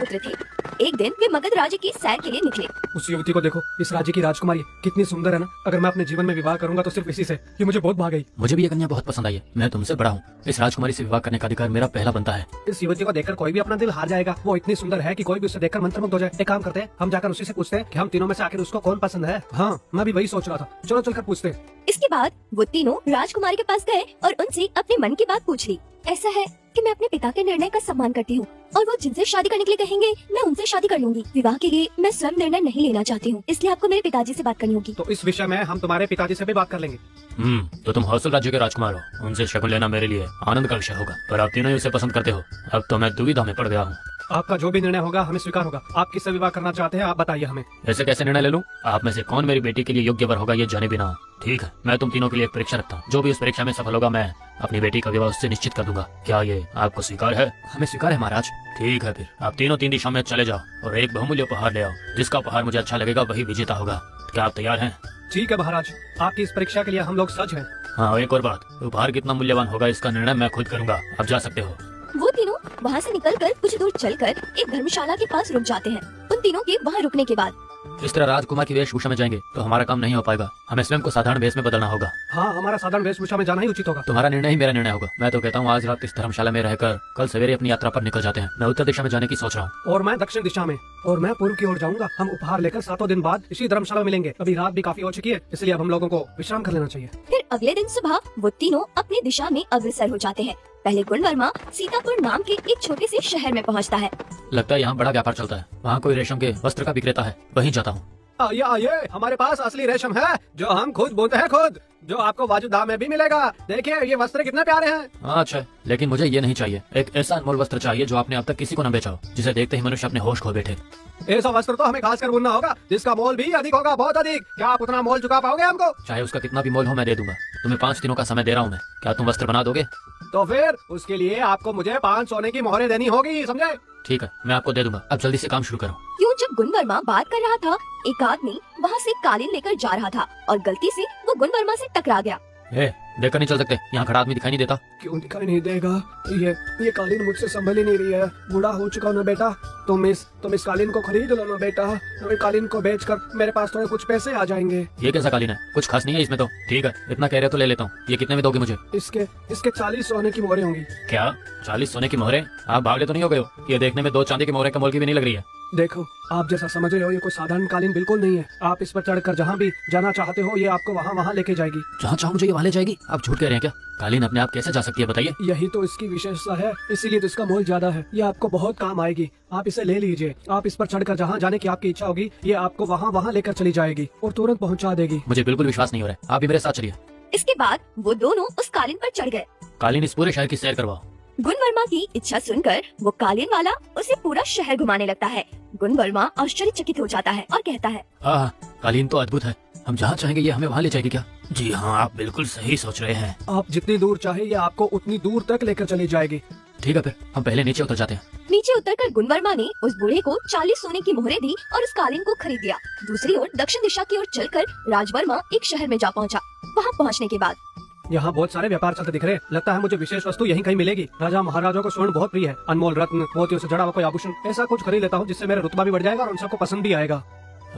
पुत्र थे। एक दिन वे मगध राज्य की सैर के लिए निकले। उस युवती को देखो, इस राज्य की राजकुमारी कितनी सुंदर है ना। अगर मैं अपने जीवन में विवाह करूंगा तो सिर्फ इसी से। ये मुझे बहुत भा गई। मुझे भी ये कन्या बहुत पसंद आई है। मैं तुमसे बड़ा हूँ, इस राजकुमारी से विवाह करने का अधिकार मेरा पहला बनता है। इस युवती को देखकर कोई भी अपना दिल हार जाएगा। वो इतनी सुंदर है कि कोई भी उसे देखकर मंत्रमुग्ध हो जाए। एक काम करते हैं, हम जाकर उसी से पूछते हैं कि हम तीनों में से आखिर उसको कौन पसंद है। हाँ, मैं भी वही सोच रहा था। चलो चलकर पूछते हैं। इसके बाद वो तीनों राजकुमारी के पास गए और उनसे अपने मन की बात पूछ ली। ऐसा है कि मैं अपने पिता के निर्णय का सम्मान करती हूँ और वो जिनसे शादी करने के लिए कहेंगे मैं उनसे शादी कर लूंगी। विवाह के लिए मैं स्वयं निर्णय नहीं लेना चाहती हूँ, इसलिए आपको मेरे पिताजी से बात करनी होगी। तो इस विषय में हम तुम्हारे पिताजी से भी बात कर लेंगे। तो तुम हौसल राज्य के राजकुमार हो, उनसे शगुन लेना मेरे लिए आनंद का विषय होगा। पर आप तीनों ही उसे पसंद करते हो। अब तो मैं दुविधा में पड़ गया हूँ। आपका जो भी निर्णय होगा हमें स्वीकार होगा। आप किससे विवाह करना चाहते हैं, आप बताइए हमें। ऐसे कैसे निर्णय ले लूं? आप में से कौन मेरी बेटी के लिए योग्य वर होगा ये जाने बिना। ठीक है, मैं तुम तीनों के लिए एक परीक्षा रखता हूँ। जो भी उस परीक्षा में सफल होगा मैं अपनी बेटी का विवाह उससे निश्चित कर दूंगा। क्या ये आपको स्वीकार है? हमें स्वीकार है महाराज। ठीक है, फिर आप तीनों 3 दिशा में चले जाओ और एक बहुमूल्य उपहार ले आओ। जिसका उपहार मुझे अच्छा लगेगा वही विजेता होगा। क्या आप तैयार हैं? ठीक है महाराज, आपकी इस परीक्षा के लिए हम लोग सच हैं। हाँ, एक और बात, उपहार कितना मूल्यवान होगा इसका निर्णय मैं खुद करूंगा। आप जा सकते हो। वो तीनों वहाँ से निकलकर कुछ दूर चलकर एक धर्मशाला के पास रुक जाते हैं। उन तीनों के वहाँ रुकने के बाद इस तरह राजकुमार की वेशभूषा में जाएंगे तो हमारा काम नहीं हो पाएगा। हमें स्वयं को साधारण वेश में बदलना होगा। हाँ, हमारा साधारण वेशभूषा में जाना ही उचित होगा। तुम्हारा निर्णय ही मेरा निर्णय होगा। मैं तो कहता हूँ आज रात इस धर्मशाला में रहकर कल सवेरे अपनी यात्रा पर निकल जाते हैं। मैं उत्तर दिशा में जाने की सोच रहा हूँ। और मैं दक्षिण दिशा में, और मैं पूर्व की ओर जाऊंगा। हम उपहार लेकर 7 दिन बाद इसी धर्मशाला में मिलेंगे। अभी रात भी काफी हो चुकी है, इसलिए अब हम लोगों को विश्राम कर लेना चाहिए। फिर अगले दिन सुबह वो तीनों अपनी दिशा में अग्रसर हो जाते हैं। पहले गुणवर्मा सीतापुर नाम के एक छोटे से शहर में पहुंचता है। लगता है यहाँ बड़ा व्यापार चलता है। वहाँ कोई रेशम के वस्त्र का विक्रेता है, वहीं जाता हूँ। आइए आइए, हमारे पास असली रेशम है जो हम खुद बुनते हैं खुद, जो आपको वाजिब दाम में भी मिलेगा। देखिए ये वस्त्र कितने प्यारे हैं। हाँ अच्छा, लेकिन मुझे ये नहीं चाहिए। एक ऐसा अनमोल वस्त्र चाहिए जो आपने अब तक किसी को न बेचा हो, जिसे देखते ही मनुष्य अपने होश खो बैठे। ऐसा वस्त्र तो हमें खास कर बुनना होगा जिसका मोल भी अधिक होगा, बहुत अधिक। क्या आप उतना मोल चुका पाओगे हमको? चाहे उसका कितना भी मोल हो मैं दे दूंगा। तुम्हें 5 दिनों का समय दे रहा हूँ मैं। क्या तुम वस्त्र बना दोगे? तो फिर उसके लिए आपको मुझे 5 सोने की मोहरें देनी होगी, समझे? ठीक है, मैं आपको दे दूंगा। अब जल्दी से काम शुरू करो। यूं जब गुणवर्मा बात कर रहा था, एक आदमी वहाँ से कालीन लेकर जा रहा था और गलती से वो गुणवर्मा से टकरा गया। देखकर नहीं चल सकते? यहाँ खड़ा आदमी दिखाई नहीं देता? क्यों दिखाई नहीं देगा? ये कालीन मुझसे संभल ही नहीं रही है। बूढ़ा हो चुका हूँ ना बेटा। तुम इस कालीन को खरीद लो ना बेटा। कालीन को बेचकर मेरे पास थोड़े कुछ पैसे आ जाएंगे। ये कैसा कालीन है? कुछ खास नहीं है इसमें तो। ठीक है, इतना कह रहे तो ले लेता हूँ। ये कितने में दोगे मुझे? इसके 40 सोने की मोहरें होंगी। क्या 40 सोने की मोहरें? आप भागले तो नहीं हो गए हो? ये देखने में 2 चांदी की मोहरें कमोल की भी नहीं लग रही है। देखो, आप जैसा समझ रहे हो ये कोई साधारण कालीन बिल्कुल नहीं है। आप इस पर चढ़कर जहाँ भी जाना चाहते हो ये आपको वहाँ लेके जाएगी। जहाँ चाहूँ मुझे ये वहाँ ले जाएगी? आप झूठ कह रहे हैं क्या? कालीन अपने आप कैसे जा सकती है बताइए? यही तो इसकी विशेषता है, इसीलिए तो इसका मोल ज्यादा है। ये आपको बहुत काम आएगी, आप इसे ले लीजिए। आप इस पर चढ़कर जहाँ जाने की आपकी इच्छा होगी ये आपको वहाँ लेकर चली जाएगी और तुरंत पहुँचा देगी। मुझे बिल्कुल विश्वास नहीं हो रहा है, आप भी मेरे साथ चलिए। इसके बाद वो दोनों उस कालीन पर चढ़ गए। कालीन इस पूरे शहर की सैर करवाओ। गुणवर्मा की इच्छा सुनकर वो कालीन वाला उसे पूरा शहर घुमाने लगता है। गुणवर्मा आश्चर्यचकित हो जाता है और कहता है, कालीन तो अद्भुत है। हम जहाँ चाहेंगे ये हमें वहाँ ले जाएगी क्या? जी हाँ, आप बिल्कुल सही सोच रहे हैं। आप जितनी दूर चाहे ये आपको उतनी दूर तक लेकर चली जाएगी। ठीक है, फिर हम पहले नीचे उतर जाते हैं। नीचे उतरकर गुणवर्मा ने उस बूढ़े को 40 सोने की मोहरें दी और उस कालीन को खरीद लिया। दूसरी ओर दक्षिण दिशा की ओर चलकर राजवर्मा एक शहर में जा पहुंचा। वहां पहुंचने के बाद यहाँ बहुत सारे व्यापार चलते दिख रहे। लगता है मुझे विशेष वस्तु यहीं कहीं मिलेगी। राजा महाराजाओं को स्वर्ण बहुत प्रिय है। अनमोल रत्न, मोतियों से जड़ा हुआ कोई आभूषण, ऐसा कुछ खरीद लेता हूँ जिससे मेरा रुतबा भी बढ़ जाएगा और उन सबको पसंद भी आएगा।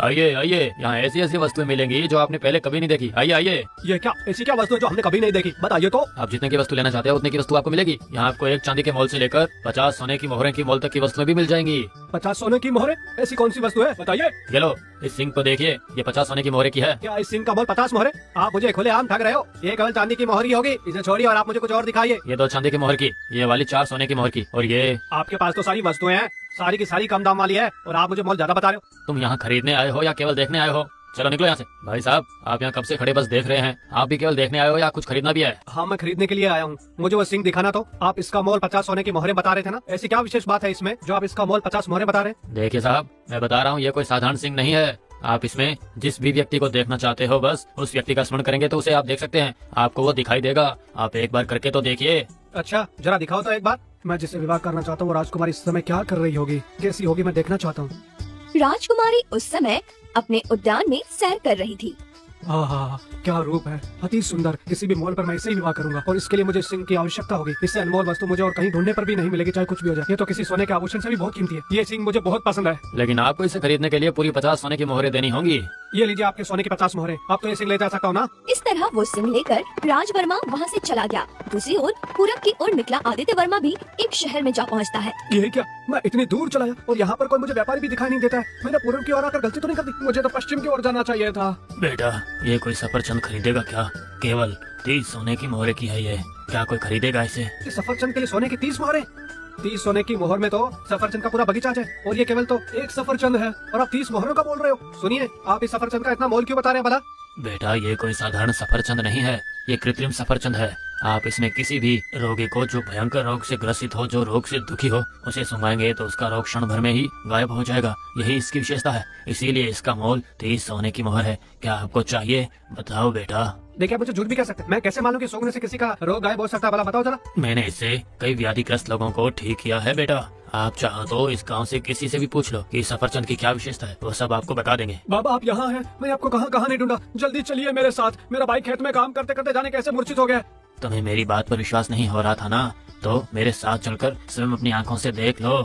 आइए आइए, यहाँ ऐसी ऐसी वस्तुएं मिलेंगी जो आपने पहले कभी नहीं देखी। आइए आइए। ये क्या ऐसी क्या वस्तु है जो हमने कभी नहीं देखी? बताइए तो। आप जितने की वस्तु लेना चाहते हो उतने की वस्तु आपको मिलेगी। यहाँ आपको 1 चांदी के मोल से लेकर 50 सोने की मोहरें की मोल तक की वस्तुएं भी मिल जाएंगी। 50 सोने की मोहरें? ऐसी कौन सी वस्तु है, बताइए। ये लो, इस सिंह को देखिए, ये 50 सोने की मोहरें की है। क्या इस सिंह का मोल 50 मोहरें? आप मुझे खुलेआम ठग रहे हो। ये केवल चांदी की मोहर ही होगी। इसे छोड़िए और आप मुझे कुछ और दिखाइए। ये 2 चांदी की मोहर की, ये वाली 4 सोने की मोहर की, और ये। आपके पास तो सारी वस्तुएं हैं, सारी की सारी कम दाम वाली है और आप मुझे मोल ज्यादा बता रहे हो। तुम यहाँ खरीदने आए हो या केवल देखने आए हो? चलो निकलो यहाँ से। भाई साहब, आप यहाँ कब से खड़े बस देख रहे हैं? आप भी केवल देखने आए हो या कुछ खरीदना भी है? हाँ, मैं खरीदने के लिए आया हूँ। मुझे वो सिंह दिखाना। तो आप इसका मोल 50 सोने की मोहरें बता रहे थे ना, ऐसी क्या विशेष बात है इसमें जो आप इसका मोल 50 मोहरें बता रहे हैं? देखिए साहब, मैं बता रहा हूँ ये कोई साधारण सिंह नहीं है। आप इसमें जिस भी व्यक्ति को देखना चाहते हो बस उस व्यक्ति का स्मरण करेंगे तो उसे आप देख सकते हैं। आपको वो दिखाई देगा, आप एक बार करके तो देखिए। अच्छा, जरा दिखाओ तो एक बार। मैं जिसे विवाह करना चाहता हूँ वो राजकुमारी इस समय क्या कर रही होगी, कैसी होगी, मैं देखना चाहता हूँ। राजकुमारी उस समय अपने उद्यान में सैर कर रही थी। हाँ, क्या रूप है, अति सुंदर। किसी भी मॉल पर मैं इसे ही विवाह करूंगा और इसके लिए मुझे सिंह की आवश्यकता होगी। इससे अनमोल वस्तु मुझे और कहीं ढूंढने पर भी नहीं मिलेगी, चाहे कुछ भी हो जाए। ये तो किसी सोने के आभूषण से भी बहुत कीमती है। ये सिंह मुझे बहुत पसंद है। लेकिन आपको इसे खरीदने के लिए पूरी 50 सोने की मोहरें देनी होंगी। ये लीजिए आपके सोने की 50 मोहरें। आप तो ये सिंह ले जा सकता हूँ ना। इस तरह वो सिंह लेकर राजवर्मा वहाँ से चला गया। दूसरी ओर पूरब की ओर निकला आदित्य वर्मा भी एक शहर में जा पहुँचता है। ये क्या, मैं इतनी दूर चला गया और यहाँ पर कोई मुझे व्यापारी भी दिखाई नहीं देता है। मैंने पूर्व की ओर आकर गलती तो नहीं कर दी? मुझे तो पश्चिम की ओर जाना चाहिए था। बेटा, ये कोई सफरचंद खरीदेगा क्या? केवल 30 सोने की मोहरें की है ये। क्या कोई खरीदेगा इसे? इस सफरचंद के लिए सोने की 30 मोहरें? 30 सोने की मोहर में तो सफरचंद का पूरा बगीचा है और ये केवल तो एक सफरचंद है और आप 30 मोहरों का बोल रहे हो। सुनिए, आप इस सफरचंद का इतना मोल क्यों बता रहे हैं भला? बेटा, ये कोई साधारण सफरचंद नहीं है, ये कृत्रिम सफरचंद है। आप इसमें किसी भी रोगी को जो भयंकर रोग से ग्रसित हो, जो रोग से दुखी हो, उसे सुंघाएंगे तो उसका रोग क्षण भर में ही गायब हो जाएगा। यही इसकी विशेषता है, इसीलिए इसका मोल 30 सोने की मोहर है। क्या आपको चाहिए? बताओ बेटा। देखिए, मुझे झूठ भी कह सकते हैं। मैं कैसे मालूं कि सूंघने से किसी का रोग गायब हो सकता है? भला बताओ जरा। मैंने इससे कई व्याधिग्रस्त लोगों को ठीक किया है बेटा। आप चाहो तो इस गांव से किसी से भी पूछ लो कि सफरचंद की क्या विशेषता है, वो सब आपको बता देंगे। बाबा, आप यहाँ हैं? मैं आपको कहाँ कहाँ नहीं ढूंढा। जल्दी चलिए मेरे साथ। मेरा भाई खेत में काम करते करते जाने कैसे मूर्छित हो गया। तुम्हें मेरी बात पर विश्वास नहीं हो रहा था ना, तो मेरे साथ चलकर स्वयं अपनी आंखों से देख लो।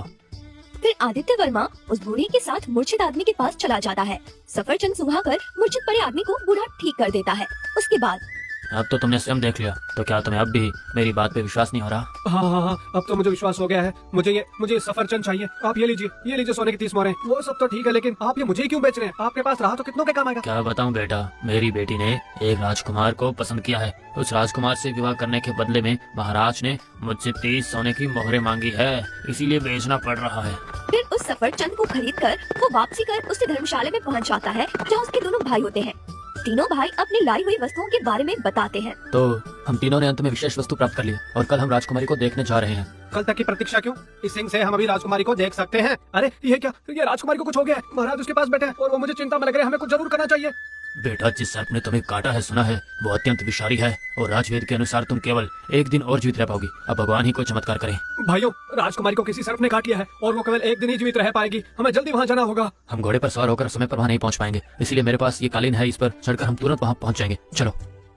फिर आदित्य वर्मा उस बूढ़े के साथ मूर्छित आदमी के पास चला जाता है। सफरचंद सुंघाकर मूर्छित पड़े आदमी को बूढ़ा ठीक कर देता है। उसके बाद अब तो तुमने स्वयं देख लिया, तो क्या तुम्हें अब भी मेरी बात पे विश्वास नहीं हो रहा? हाँ, अब तो मुझे विश्वास हो गया है। मुझे सफरचंद चाहिए। आप ये लीजिए सोने की 30 मोहरें। वो सब तो ठीक है, लेकिन आप ये मुझे क्यों बेच रहे हैं? आपके पास रहा तो कितनों के काम आएगा? क्या बताऊं बेटा, मेरी बेटी ने एक राजकुमार को पसंद किया है। उस राजकुमार से विवाह करने के बदले में महाराज ने मुझसे 30 सोने की मोहरें मांगी है, इसीलिए बेचना पड़ रहा है। फिर उस सफरचंद को खरीदकर वो वापसी कर उससे धर्मशाला में पहुंच जाता है, जहां उसके दोनों भाई होते हैं। तीनों भाई अपनी लाई हुई वस्तुओं के बारे में बताते हैं। तो हम तीनों ने अंत में विशेष वस्तु प्राप्त कर ली और कल हम राजकुमारी को देखने जा रहे हैं। कल तक की प्रतीक्षा क्यों? इस सिंह से हम अभी राजकुमारी को देख सकते हैं। अरे ये क्या, ये राजकुमारी को कुछ हो गया है। महाराज उसके पास बैठे हैं और वो मुझे चिंता में लग रहे हैं। हमें कुछ जरूर करना चाहिए। बेटा, जिस सर्प ने तुम्हें काटा है सुना है, वो अत्यंत विषारी है और राजवेद के अनुसार तुम केवल 1 दिन और जीवित रह पाओगी। अब भगवान ही कोई चमत्कार करे। भाइयों, राजकुमारी को किसी सर्प ने काट लिया है और वो केवल 1 दिन ही जीवित रह पाएगी। हमें जल्दी वहाँ जाना होगा। हम घोड़े पर सवार होकर समय पर वहाँ नहीं पहुँच पाएंगे, इसलिए मेरे पास ये कालीन है, इस पर चढ़कर हम तुरंत वहाँ पहुँच जाएंगे। चलो।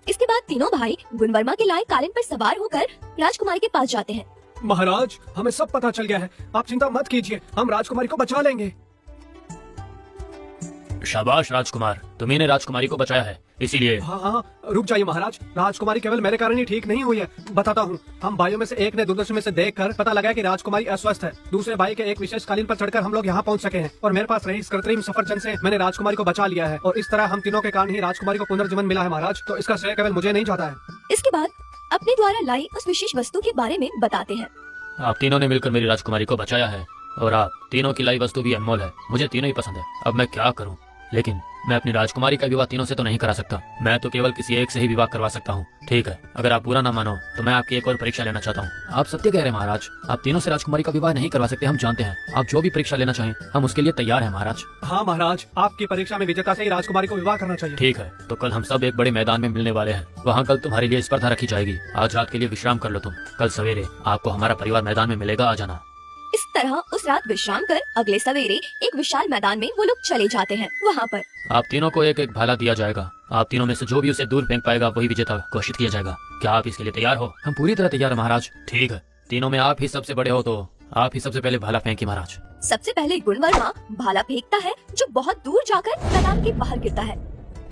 इसके बाद तीनों भाई गुणवर्मा के लाए कालीन पर सवार होकर राजकुमारी के पास जाते हैं। महाराज, हमें सब पता चल गया है। आप चिंता मत कीजिए, हम राजकुमारी को बचा लेंगे। शाबाश राजकुमार, तुम्ही ने राजकुमारी को बचाया है, इसीलिए। हाँ, रुक जाइए महाराज। राजकुमारी केवल मेरे कारण ही ठीक नहीं हुई है। बताता हूँ। हम भाइयों में से एक ने दूरदर्शन में से देखकर पता लगा कि राजकुमारी अस्वस्थ है। दूसरे भाई के एक विशेष कालीन पर चढ़कर हम लोग यहाँ पहुँच सके हैं और मेरे पास रही इस कृत्रिम सफरचंद से मैंने राजकुमारी को बचा लिया है और इस तरह हम तीनों के कारण ही राजकुमारी को पुनर्जीवन मिला है महाराज। तो इसका श्रेय केवल मुझे नहीं जाता है। इसके बाद अपने द्वारा लाई उस विशेष वस्तु के बारे में बताते हैं। आप तीनों ने मिलकर मेरी राजकुमारी को बचाया है और आप तीनों की लाई वस्तु भी अनमोल है। मुझे तीनों ही पसंद है। अब मैं क्या करूं? लेकिन मैं अपनी राजकुमारी का विवाह तीनों से तो नहीं करा सकता। मैं तो केवल किसी एक से ही विवाह करवा सकता हूँ। ठीक है, अगर आप बुरा ना मानो तो मैं आपकी एक और परीक्षा लेना चाहता हूँ। आप सत्य कह रहे हैं महाराज, आप तीनों से राजकुमारी का विवाह नहीं करवा सकते, हम जानते हैं। आप जो भी परीक्षा लेना चाहें हम उसके लिए तैयार हैं महाराज। हाँ महाराज, आपकी परीक्षा में विजेता से ही राजकुमारी को विवाह करना चाहिए। ठीक है, तो कल हम सब एक बड़े मैदान में मिलने वाले हैं। वहाँ कल तुम्हारे लिए स्पर्धा रखी जाएगी। आज रात के लिए विश्राम कर लो तुम। कल सवेरे आपको हमारा परिवार मैदान में मिलेगा, आ जाना। इस तरह उस रात विश्राम कर अगले सवेरे एक विशाल मैदान में वो लोग चले जाते हैं। वहाँ पर आप तीनों को एक एक भाला दिया जाएगा। आप तीनों में से जो भी उसे दूर फेंक पाएगा वही विजेता घोषित किया जाएगा। क्या आप इसके लिए तैयार हो? हम पूरी तरह तैयार हैं महाराज। ठीक है, तीनों में आप ही सबसे बड़े हो तो आप ही सबसे पहले भाला फेंकी महाराज। सबसे पहले गुणवर्मा भाला फेंकता है, जो बहुत दूर जाकर मैदान के बाहर गिरता है।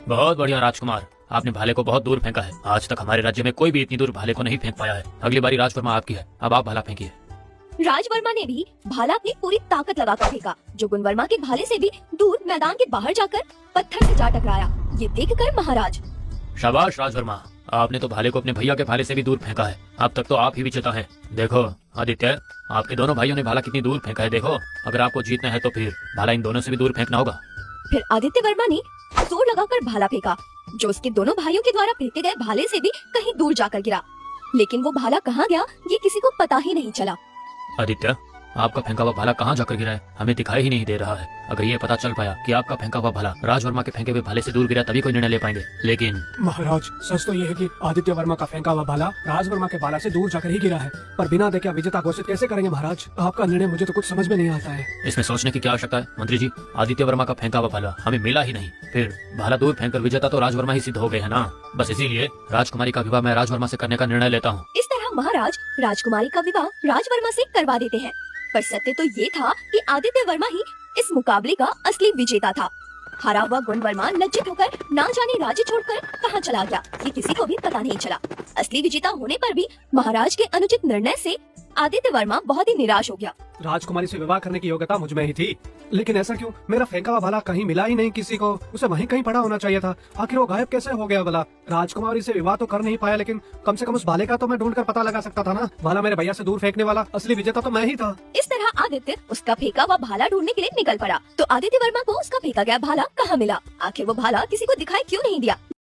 बहुत बढ़िया राजकुमार, आपने भाले को बहुत दूर फेंका है। आज तक हमारे राज्य में कोई भी इतनी दूर भाले को नहीं फेंक पाया है। अगली बारी राजवर्मा आपकी है, अब आप भाला फेंकिए। राजवर्मा ने भी भाला अपनी पूरी ताकत लगाकर फेंका, जो गुणवर्मा के भाले से भी दूर मैदान के बाहर जाकर पत्थर से जा टकराया। ये देखकर महाराज, शाबाश राजवर्मा, आपने तो भाले को अपने भैया के भाले से भी दूर फेंका है। अब तक तो आप ही विजेता हैं। देखो आदित्य, आपके दोनों भाइयों ने भाला कितनी दूर फेंका है। देखो, अगर आपको जीतना है तो फिर भाला इन दोनों से भी दूर फेंकना होगा। फिर आदित्य वर्मा ने जोर लगाकर भाला फेंका, जो उसके दोनों भाइयों के द्वारा फेंके गए भाले से भी कहीं दूर जाकर गिरा। लेकिन वो भाला कहाँ गया ये किसी को पता ही नहीं चला। आदित्य, आपका फेंका हुआ भाला कहाँ जाकर गिरा है हमें दिखाई ही नहीं दे रहा है। अगर ये पता चल पाया कि आपका फेंका हुआ भाला राज वर्मा के फेंके हुए भाले से दूर गिरा तभी कोई निर्णय ले पाएंगे। लेकिन महाराज सच तो ये है कि आदित्य वर्मा का फेंका हुआ भाला राज वर्मा के भाला से दूर जाकर ही गिरा है, पर बिना देखे विजेता घोषित कैसे करेंगे महाराज? आपका निर्णय मुझे तो कुछ समझ में नहीं आता है। इसमें सोचने की क्या आवश्यकता है मंत्री जी? आदित्य वर्मा का फेंका हुआ भाला हमें मिला ही नहीं, फिर भाला दूर फेंक कर विजेता तो राज वर्मा ही सिद्ध हो गए है ना। बस इसीलिए राजकुमारी का विवाह मैं राज वर्मा से करने का निर्णय लेता हूँ। इस तरह महाराज राजकुमारी का विवाह राज वर्मा से करवा देते हैं। पर सत्य तो ये था कि आदित्य वर्मा ही इस मुकाबले का असली विजेता था। हारा हुआ गुण वर्मा लज्जित होकर ना जाने राज्य छोड़कर कहां चला गया, ये किसी को भी पता नहीं चला। असली विजेता होने पर भी महाराज के अनुचित निर्णय से आदित्य वर्मा बहुत ही निराश हो गया। राजकुमारी से विवाह करने की योग्यता मुझ में ही थी, लेकिन ऐसा क्यों? मेरा फेंका हुआ भाला कहीं मिला ही नहीं किसी को, उसे वहीं कहीं पड़ा होना चाहिए था। आखिर वो गायब कैसे हो गया भला? राजकुमारी से विवाह तो कर नहीं पाया, लेकिन कम से कम उस भाले का तो मैं ढूंढ कर पता लगा सकता था ना। भाला मेरे भैया से दूर फेंकने वाला असली विजेता तो मैं ही था। इस तरह आदित्य उसका फेंका हुआ भाला ढूंढने के लिए निकल पड़ा। तो आदित्य वर्मा को उसका फेंका गया भाला कहाँ मिला? आखिर वो भाला किसी को दिखाई क्यों नहीं दिया?